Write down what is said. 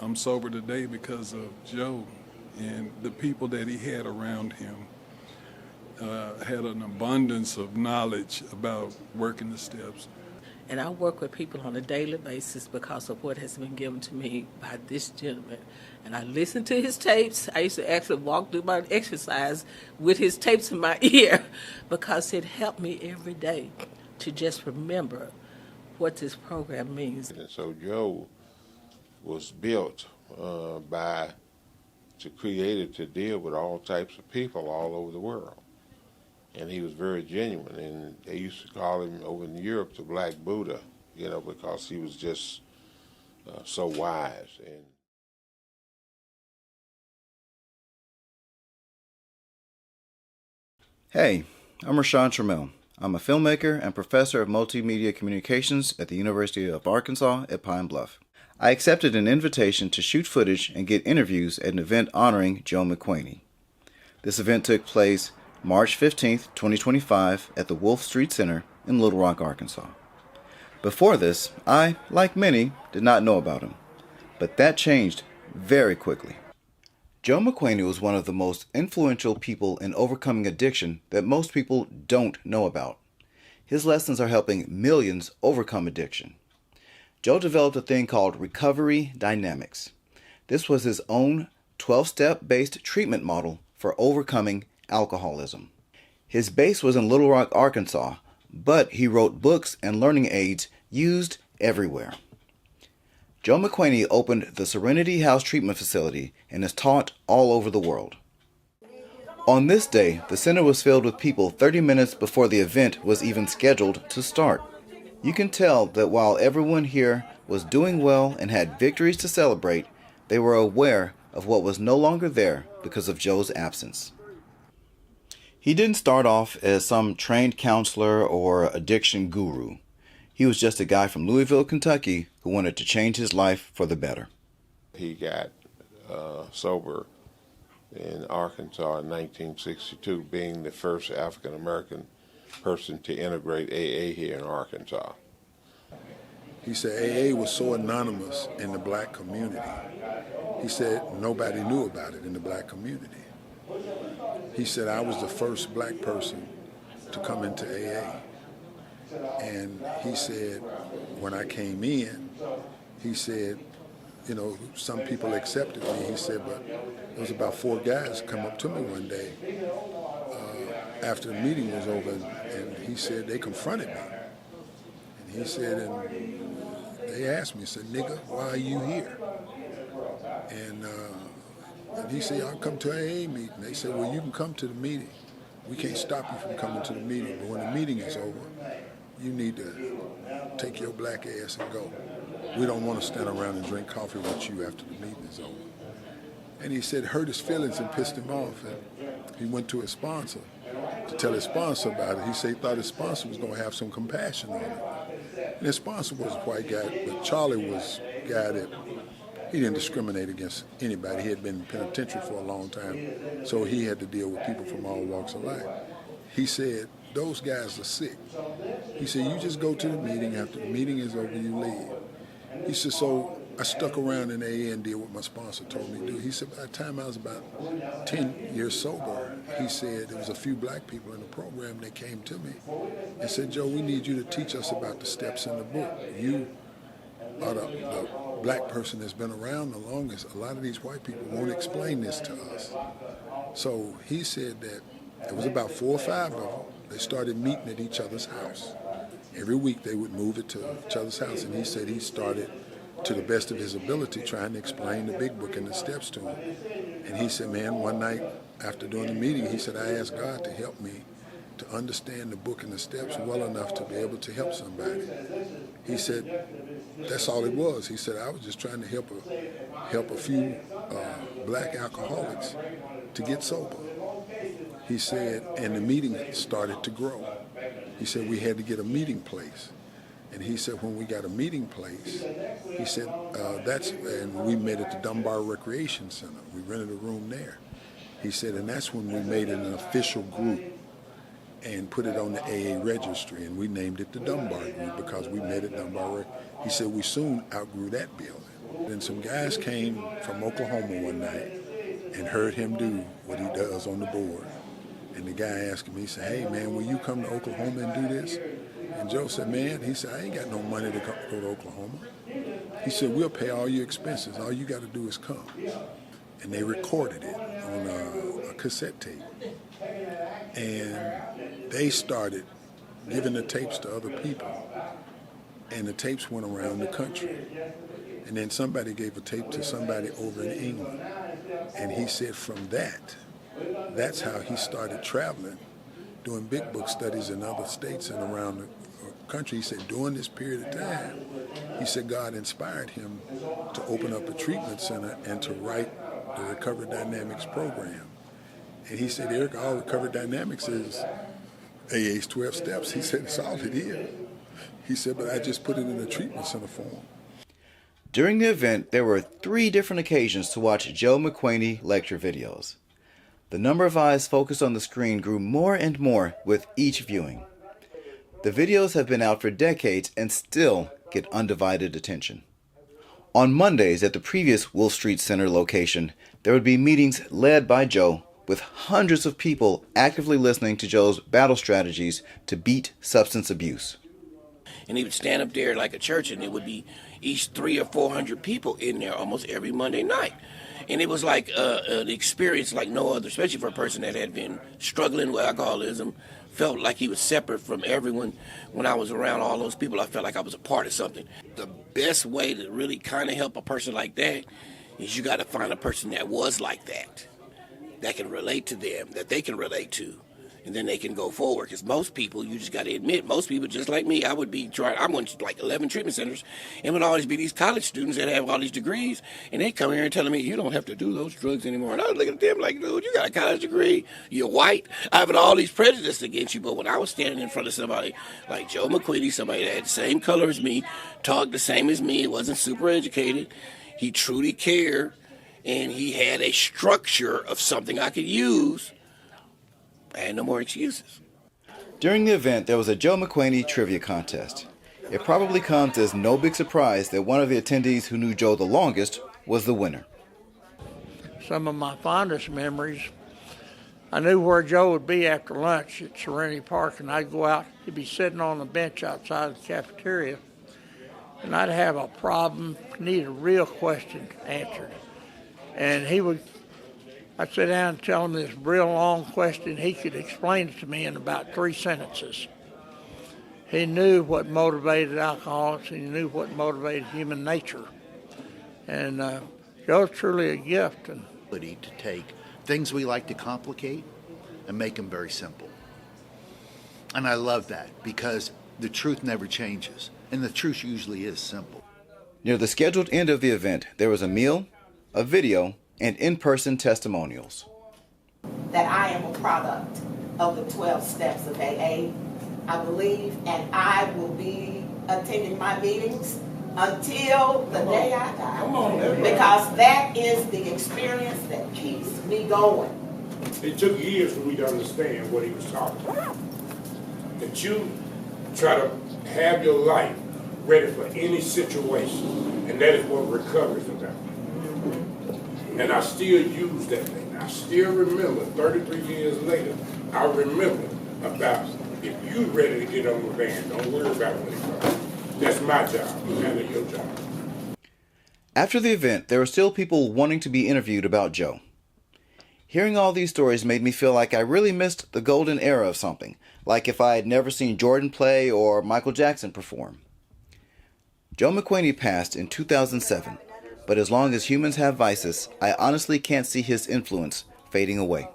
I'm sober today because of Joe and the people that he had around him. Had an abundance of knowledge about working the steps. And I work with people on a daily basis because of what has been given to me by this gentleman. And I listen to his tapes. I used to actually walk through my exercise with his tapes in my ear because it helped me every day to just remember what this program means. And so Joe was built created to deal with all types of people all over the world. And he was very genuine, and they used to call him over in Europe the Black Buddha, because he was just so wise. And Hey, I'm Rashawn Trammell. I'm a filmmaker and professor of multimedia communications at the University of Arkansas at Pine Bluff. I accepted an invitation to shoot footage and get interviews at an event honoring Joe McQuany. This event took place March 15, 2025 at the Wolf Street Center in Little Rock, Arkansas. Before this, I, like many, did not know about him, but that changed very quickly. Joe McQuany was one of the most influential people in overcoming addiction that most people don't know about. His lessons are helping millions overcome addiction. Joe developed a thing called recovery dynamics. This was his own 12-step based treatment model for overcoming alcoholism. His base was in Little Rock, Arkansas, but he wrote books and learning aids used everywhere. Joe McQuany opened the Serenity House Treatment Facility and is taught all over the world. On this day, the center was filled with people 30 minutes before the event was even scheduled to start. You can tell that while everyone here was doing well and had victories to celebrate, they were aware of what was no longer there because of Joe's absence. He didn't start off as some trained counselor or addiction guru. He was just a guy from Louisville, Kentucky, who wanted to change his life for the better. he got sober in Arkansas in 1962, being the first African-American person to integrate AA here in Arkansas. He said AA was so anonymous in the black community. He said nobody knew about it in the black community. He said I was the first black person to come into AA. And he said when I came in, he said, you know, some people accepted me. He said, but there was about 4 guys come up to me one day after the meeting was over, and he said they confronted me. And he said, and they asked me, said, nigga, why are you here? And he said, I'll come to an AA meeting. They said, well, you can come to the meeting. We can't stop you from coming to the meeting, but when the meeting is over, you need to take your black ass and go. We don't want to stand around and drink coffee with you after the meeting is over. And he said it hurt his feelings and pissed him off. And he went to his sponsor to tell his sponsor about it. He said he thought his sponsor was going to have some compassion on him. And his sponsor was a white guy, but Charlie was a guy that he didn't discriminate against anybody. He had been in penitentiary for a long time, so he had to deal with people from all walks of life. He said, those guys are sick. He said, you just go to the meeting. After the meeting is over, you leave. He said, so I stuck around in AA and did what my sponsor told me to do. He said, by the time I was about 10 years sober, he said there was a few black people in the program that came to me and said, Joe, we need you to teach us about the steps in the book. You are the black person that's been around the longest. A lot of these white people won't explain this to us. So he said that it was about 4 or 5 of them. They started meeting at each other's house. Every week they would move it to each other's house, and he said he started, to the best of his ability, trying to explain the big book and the steps to him. And he said, man, one night after doing the meeting, he said, I asked God to help me to understand the book and the steps well enough to be able to help somebody. He said, that's all it was. He said, I was just trying to help a few black alcoholics to get sober. He said, and the meeting started to grow. He said we had to get a meeting place. And he said when we got a meeting place, he said and we met at the Dunbar Recreation Center. We rented a room there. He said, and that's when we made it an official group and put it on the AA registry, and we named it the Dunbar Group because we met at Dunbar. He said we soon outgrew that building. And some guys came from Oklahoma one night and heard him do what he does on the board. And the guy asked him, he said, hey man, will you come to Oklahoma and do this? And Joe said, man, he said, I ain't got no money to go to Oklahoma. He said, we'll pay all your expenses. All you got to do is come. And they recorded it on a cassette tape. And they started giving the tapes to other people. And the tapes went around the country. And then somebody gave a tape to somebody over in England. And he said from that's how he started traveling, doing big book studies in other states and around the country. He said during this period of time, he said God inspired him to open up a treatment center and to write the Recovery Dynamics program. And he said, Eric, all Recovery Dynamics is AA's 12 steps. He said, it's all it is. He said, but I just put it in a treatment center form. During the event, there were 3 different occasions to watch Joe McQuany lecture videos. The number of eyes focused on the screen grew more and more with each viewing. The videos have been out for decades and still get undivided attention. On Mondays at the previous Wolf Street Center location, there would be meetings led by Joe with hundreds of people actively listening to Joe's battle strategies to beat substance abuse. And he would stand up there like a church, and it would be each 300 or 400 people in there almost every Monday night. And it was like an experience like no other, especially for a person that had been struggling with alcoholism, felt like he was separate from everyone. When I was around all those people, I felt like I was a part of something. The best way to really kind of help a person like that is you got to find a person that was like that can relate to them, that they can relate to. And then they can go forward. Because most people, you just got to admit, most people just like me, I went to like 11 treatment centers, and would always be these college students that have all these degrees, and they come here and telling me, you don't have to do those drugs anymore. And I was looking at them like, dude, you got a college degree, you're white, I have all these prejudices against you. But when I was standing in front of somebody like Joe McQuany, somebody that had the same color as me, talked the same as me, wasn't super educated, he truly cared, and he had a structure of something I could use, I had no more excuses. During the event, there was a Joe McQuany trivia contest. It probably comes as no big surprise that one of the attendees who knew Joe the longest was the winner. Some of my fondest memories, I knew where Joe would be after lunch at Serenity Park, and I'd go out, he'd be sitting on the bench outside the cafeteria, and I'd have a problem, need a real question answered. And I'd sit down and tell him this real long question. He could explain it to me in about 3 sentences. He knew what motivated alcoholics. He knew what motivated human nature. And Joe's truly a gift. And to take things we like to complicate and make them very simple. And I love that because the truth never changes. And the truth usually is simple. Near the scheduled end of the event, there was a meal, a video, and in-person testimonials. That I am a product of the 12 steps of AA, I believe, and I will be attending my meetings until the day I die. Because that is the experience that keeps me going. It took years for me to understand what he was talking about. That you try to have your life ready for any situation, and that is what recovery is about. And I still use that thing. I still remember, 33 years later, I remember about if you're ready to get on the van, don't worry about when it comes. That's my job, and that's your job. After the event, there were still people wanting to be interviewed about Joe. Hearing all these stories made me feel like I really missed the golden era of something, like if I had never seen Jordan play or Michael Jackson perform. Joe McQuany passed in 2007. But as long as humans have vices, I honestly can't see his influence fading away.